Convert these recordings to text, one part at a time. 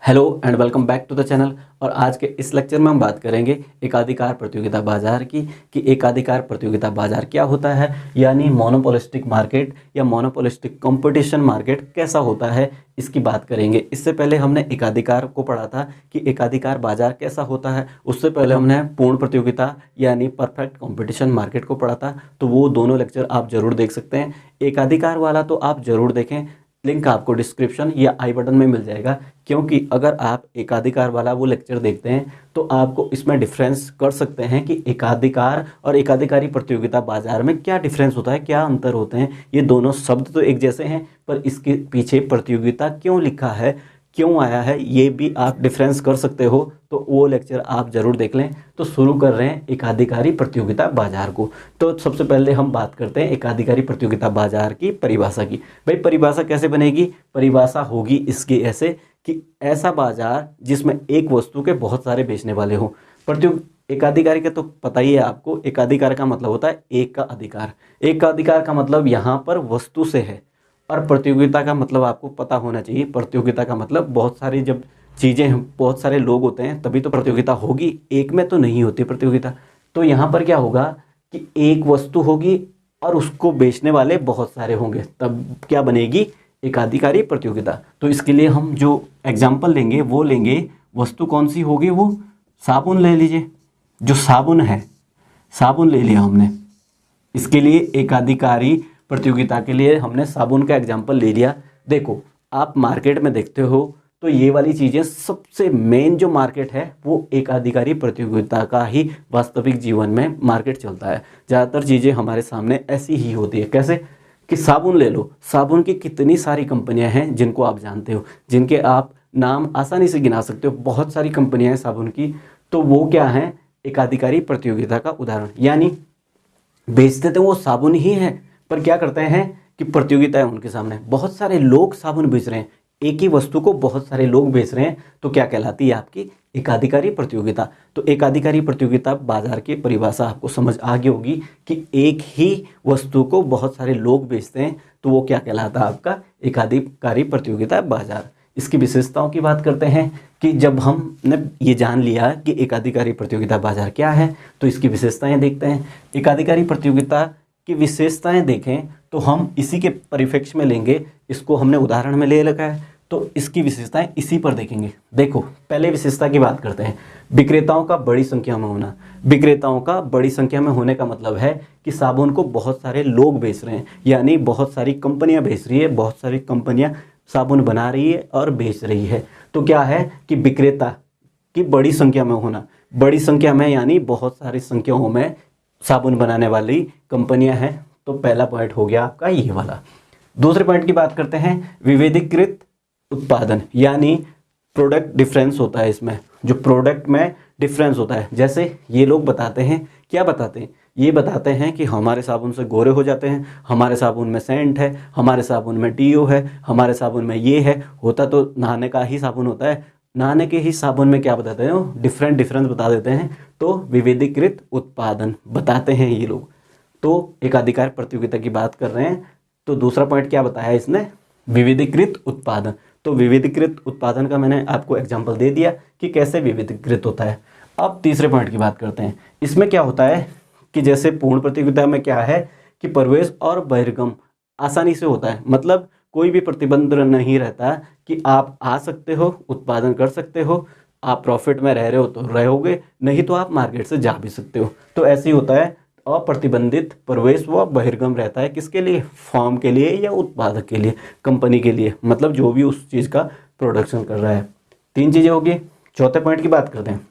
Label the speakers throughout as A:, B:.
A: Hello and welcome back to the channel. और आज के इस लेक्चर में हम बात करेंगे एकाधिकार प्रतियोगिता बाजार की कि एकाधिकार प्रतियोगिता बाजार क्या होता है, यानी मोनोपोलिस्टिक मार्केट या मोनोपोलिस्टिक कंपटीशन मार्केट कैसा होता है, इसकी बात करेंगे। इससे पहले हमने एकाधिकार को पढ़ा था कि एकाधिकार बाजार कैसा होता है। उससे पहले हमने पूर्ण प्रतियोगिता यानी परफेक्ट कंपटीशन मार्केट को पढ़ा था, तो वो दोनों लेक्चर आप जरूर देख सकते हैं। एकाधिकार वाला तो आप जरूर देखें, लिंक आपको डिस्क्रिप्शन या आई बटन में मिल जाएगा, क्योंकि अगर आप एकाधिकार वाला वो लेक्चर देखते हैं तो आपको इसमें डिफरेंस कर सकते हैं कि एकाधिकार और एकाधिकारी प्रतियोगिता बाजार में क्या डिफरेंस होता है, क्या अंतर होते हैं। ये दोनों शब्द तो एक जैसे हैं, पर इसके पीछे प्रतियोगिता क्यों लिखा है, क्यों आया है, ये भी आप डिफरेंस कर सकते हो। तो वो लेक्चर आप ज़रूर देख लें। तो शुरू कर रहे हैं एकाधिकारी प्रतियोगिता बाजार को। तो सबसे पहले हम बात करते हैं एकाधिकारी प्रतियोगिता बाजार की परिभाषा की। भाई परिभाषा कैसे बनेगी? परिभाषा होगी इसकी ऐसे कि ऐसा बाजार जिसमें एक वस्तु के बहुत सारे बेचने वाले हों। एकाधिकारी का तो पता ही है आपको, एकाधिकार का मतलब होता है एक का अधिकार। एक का अधिकार का मतलब यहाँ पर वस्तु से है, और प्रतियोगिता का मतलब आपको पता होना चाहिए। प्रतियोगिता का मतलब बहुत सारी जब चीज़ें, बहुत सारे लोग होते हैं तभी तो प्रतियोगिता होगी, एक में तो नहीं होती प्रतियोगिता। तो यहाँ पर क्या होगा कि एक वस्तु होगी और उसको बेचने वाले बहुत सारे होंगे, तब क्या बनेगी? एकाधिकारी प्रतियोगिता। तो इसके लिए हम जो एग्जाम्पल लेंगे वो लेंगे, वस्तु कौन सी होगी? वो साबुन ले लीजिए। जो साबुन है, साबुन ले लिया हमने। इसके लिए एकाधिकारी प्रतियोगिता के लिए हमने साबुन का एग्जाम्पल ले लिया। देखो आप मार्केट में देखते हो तो ये वाली चीज़ें सबसे मेन जो मार्केट है वो एकाधिकारी प्रतियोगिता का ही वास्तविक जीवन में मार्केट चलता है। ज़्यादातर चीज़ें हमारे सामने ऐसी ही होती है। कैसे कि साबुन ले लो, साबुन की कितनी सारी कंपनियां हैं जिनको आप जानते हो, जिनके आप नाम आसानी से गिना सकते हो। बहुत सारी कंपनियां हैं साबुन की, तो वो क्या हैं? एकाधिकारी प्रतियोगिता का उदाहरण। यानी बेचते तो वो साबुन ही है, पर क्या करते हैं कि प्रतियोगिता है उनके सामने, बहुत सारे लोग साबुन बेच रहे हैं, एक ही वस्तु को बहुत सारे लोग बेच रहे हैं, तो क्या कहलाती है आपकी? एकाधिकारी प्रतियोगिता। तो एकाधिकारी प्रतियोगिता बाजार की परिभाषा आपको समझ आ गई होगी कि एक ही वस्तु को बहुत सारे लोग बेचते हैं, तो वो क्या कहलाता है आपका? एकाधिकारी प्रतियोगिता बाजार। इसकी विशेषताओं की बात करते हैं कि जब हमने ये जान लिया कि एकाधिकारी प्रतियोगिता बाजार क्या है, तो इसकी विशेषताएं देखते हैं। एकाधिकारी प्रतियोगिता की विशेषताएं देखें तो हम इसी के परिप्रेक्ष्य में लेंगे, इसको हमने उदाहरण में ले रखा है, तो इसकी विशेषताएं इसी पर देखेंगे। देखो पहले विशेषता की बात करते हैं, विक्रेताओं का बड़ी संख्या में होना। विक्रेताओं का बड़ी संख्या में होने का मतलब है कि साबुन को बहुत सारे लोग बेच रहे हैं, यानी बहुत सारी कंपनियां बेच रही है, बहुत सारी कंपनियां साबुन बना रही है और बेच रही है। तो क्या है कि विक्रेता की बड़ी संख्या में होना, बड़ी संख्या में यानी बहुत सारी संख्याओं में साबुन बनाने वाली कंपनियां हैं। तो पहला पॉइंट हो गया आपका ये वाला। दूसरे पॉइंट की बात करते हैं, विविधीकृत उत्पादन, यानी प्रोडक्ट डिफरेंस होता है इसमें, जो प्रोडक्ट में डिफरेंस होता है। जैसे ये लोग बताते हैं, क्या बताते हैं? ये बताते हैं कि हमारे साबुन से गोरे हो जाते हैं, हमारे साबुन में सेंट है, हमारे साबुन में डीओ है, हमारे साबुन में ये है। होता तो नहाने का ही साबुन होता है, नहाने के ही साबुन में क्या बताते हैं? वो डिफरेंस बता देते हैं। तो विविधीकृत उत्पादन बताते हैं ये लोग। तो एकाधिकार प्रतियोगिता की बात कर रहे हैं, तो दूसरा पॉइंट क्या बताया इसने? विविधीकृत उत्पादन। तो विविधीकृत उत्पादन का मैंने आपको एग्जांपल दे दिया कि कैसे विविधीकृत होता है। अब तीसरे पॉइंट की बात करते हैं। इसमें क्या होता है कि जैसे पूर्ण प्रतियोगिता में क्या है कि प्रवेश और बहिर्गम आसानी से होता है, मतलब कोई भी प्रतिबंध नहीं रहता कि आप आ सकते हो, उत्पादन कर सकते हो, आप प्रॉफिट में रह रहे हो तो रहोगे, नहीं तो आप मार्केट से जा भी सकते हो। तो ऐसे ही होता है, अप्रतिबंधित प्रवेश व बहिर्गम रहता है। किसके लिए? फर्म के लिए या उत्पादक के लिए, कंपनी के लिए, मतलब जो भी उस चीज़ का प्रोडक्शन कर रहा है। तीन चीज़ें होगी। चौथे पॉइंट की बात करते हैं।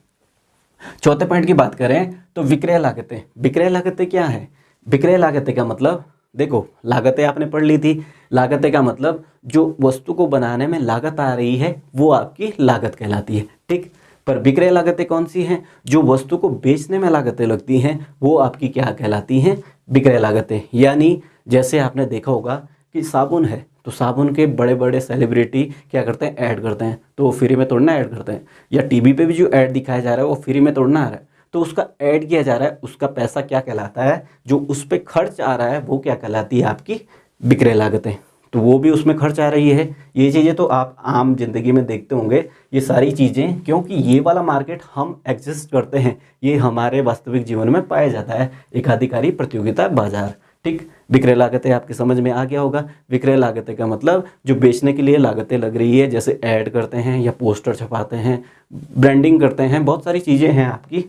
A: चौथे पॉइंट की बात करें तो विक्रय लागतें। विक्रय लागतें क्या है? विक्रय लागतें का मतलब, देखो लागतें आपने पढ़ ली थी। लागतें का मतलब जो वस्तु को बनाने में लागत आ रही है वो आपकी लागत कहलाती है, ठीक। पर विक्रय लागतें कौन सी हैं? जो वस्तु को बेचने में लागतें लगती हैं वो आपकी क्या कहलाती हैं? विक्रय लागतें। यानी जैसे आपने देखा होगा कि साबुन है, तो साबुन के बड़े बड़े सेलिब्रिटी क्या करते हैं? ऐड करते हैं, तो वो फ्री में तोड़ना ऐड करते हैं। या टीवी पे भी जो ऐड दिखाया जा रहा है वो फ्री में तोड़ना आ रहा है, तो उसका ऐड किया जा रहा है, उसका पैसा क्या कहलाता है? जो उस पर खर्च आ रहा है वो क्या कहलाती है? आपकी विक्रय लागतें। तो वो भी उसमें खर्च आ रही है। ये चीज़ें तो आप आम जिंदगी में देखते होंगे ये सारी चीज़ें, क्योंकि ये वाला मार्केट हम एग्जिस्ट करते हैं, ये हमारे वास्तविक जीवन में पाया जाता है, एकाधिकारी प्रतियोगिता बाजार। ठीक, विक्रय लागतें आपकी समझ में आ गया होगा। विक्रय लागतें का मतलब जो बेचने के लिए लागतें लग रही है, जैसे ऐड करते हैं या पोस्टर छपाते हैं, ब्रांडिंग करते हैं, बहुत सारी चीज़ें हैं आपकी।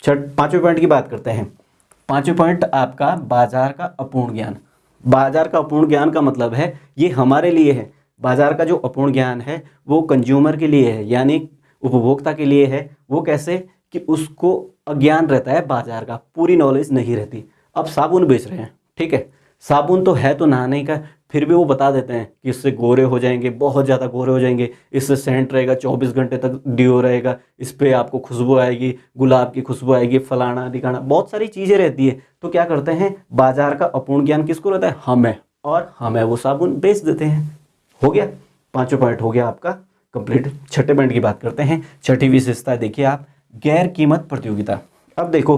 A: पाँचवें पॉइंट की बात करते हैं। पाँचवें पॉइंट आपका बाजार का अपूर्ण ज्ञान। बाजार का अपूर्ण ज्ञान का मतलब है ये हमारे लिए है। बाजार का जो अपूर्ण ज्ञान है वो कंज्यूमर के लिए है, यानी उपभोक्ता के लिए है। वो कैसे कि उसको अज्ञान रहता है, बाजार का पूरी नॉलेज नहीं रहती। अब साबुन बेच रहे हैं, ठीक है, साबुन तो है तो नहाने का, फिर भी वो बता देते हैं कि इससे गोरे हो जाएंगे, बहुत ज़्यादा गोरे हो जाएंगे, इससे सेंट रहेगा, 24 घंटे तक डिओ रहेगा, इस पर आपको खुशबू आएगी, गुलाब की खुशबू आएगी, फलाना ढिकाना, बहुत सारी चीज़ें रहती है। तो क्या करते हैं, बाजार का अपूर्ण ज्ञान किसको रहता है, हमें, और हमें वो साबुन बेच देते हैं। हो गया, पाँचों पॉइंट हो गया आपका कंप्लीट। छठे पॉइंट की बात करते हैं। छठी विशेषता देखिए आप, गैर कीमत प्रतियोगिता। अब देखो,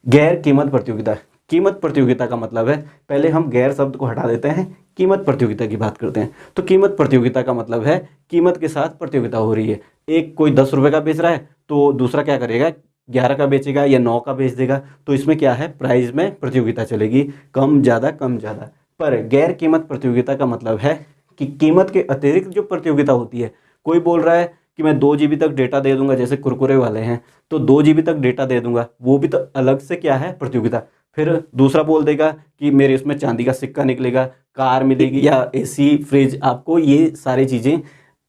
A: गैर कीमत प्रतियोगिता, कीमत प्रतियोगिता का मतलब है, पहले हम गैर शब्द को हटा देते हैं, कीमत प्रतियोगिता की बात करते हैं। तो कीमत प्रतियोगिता का मतलब है कीमत के साथ प्रतियोगिता हो रही है। एक कोई 10 रुपये का बेच रहा है तो दूसरा क्या करेगा, 11 का बेचेगा या 9 का बेच देगा। तो इसमें क्या है, प्राइस में प्रतियोगिता चलेगी, कम ज़्यादा कम ज़्यादा। पर गैर कीमत प्रतियोगिता का मतलब है कि कीमत के अतिरिक्त जो प्रतियोगिता होती है, कोई बोल रहा है कि मैं 2 GB तक डेटा दे दूंगा, जैसे कुरकुरे वाले हैं, तो 2 GB तक डेटा दे दूंगा, वो भी तो अलग से क्या है, प्रतियोगिता। फिर दूसरा बोल देगा कि मेरे इसमें चांदी का सिक्का निकलेगा, कार मिलेगी या एसी फ्रिज, आपको ये सारी चीज़ें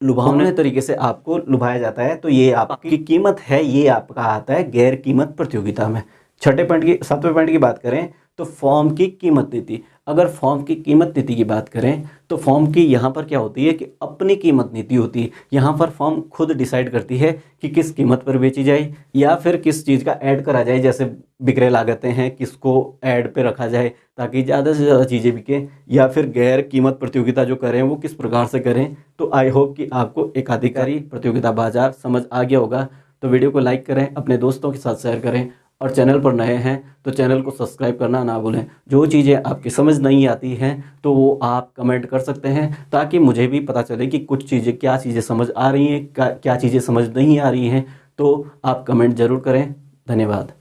A: लुभावने तरीके से आपको लुभाया जाता है। तो ये आपकी कीमत है, ये आपका आता है गैर कीमत प्रतियोगिता में। सातवें पॉइंट की बात करें तो फॉर्म की कीमत नीति। अगर फॉर्म की कीमत नीति की बात करें तो फॉर्म की यहाँ पर क्या होती है कि अपनी कीमत नीति होती है। यहाँ पर फॉर्म खुद डिसाइड करती है कि किस कीमत पर बेची जाए या फिर किस चीज़ का ऐड करा जाए। जैसे विक्रय लागतें हैं, किसको ऐड पे रखा जाए ताकि ज़्यादा से ज़्यादा चीज़ें बिके, या फिर गैर कीमत प्रतियोगिता जो करें वो किस प्रकार से करें। तो आई होप कि आपको एकाधिकारी प्रतियोगिता बाजार समझ आ गया होगा। तो वीडियो को लाइक करें, अपने दोस्तों के साथ शेयर करें, और चैनल पर नए हैं तो चैनल को सब्सक्राइब करना ना भूलें। जो चीज़ें आपकी समझ नहीं आती हैं तो वो आप कमेंट कर सकते हैं, ताकि मुझे भी पता चले कि कुछ चीज़ें, क्या चीज़ें समझ आ रही हैं, क्या चीज़ें समझ नहीं आ रही हैं। तो आप कमेंट ज़रूर करें। धन्यवाद।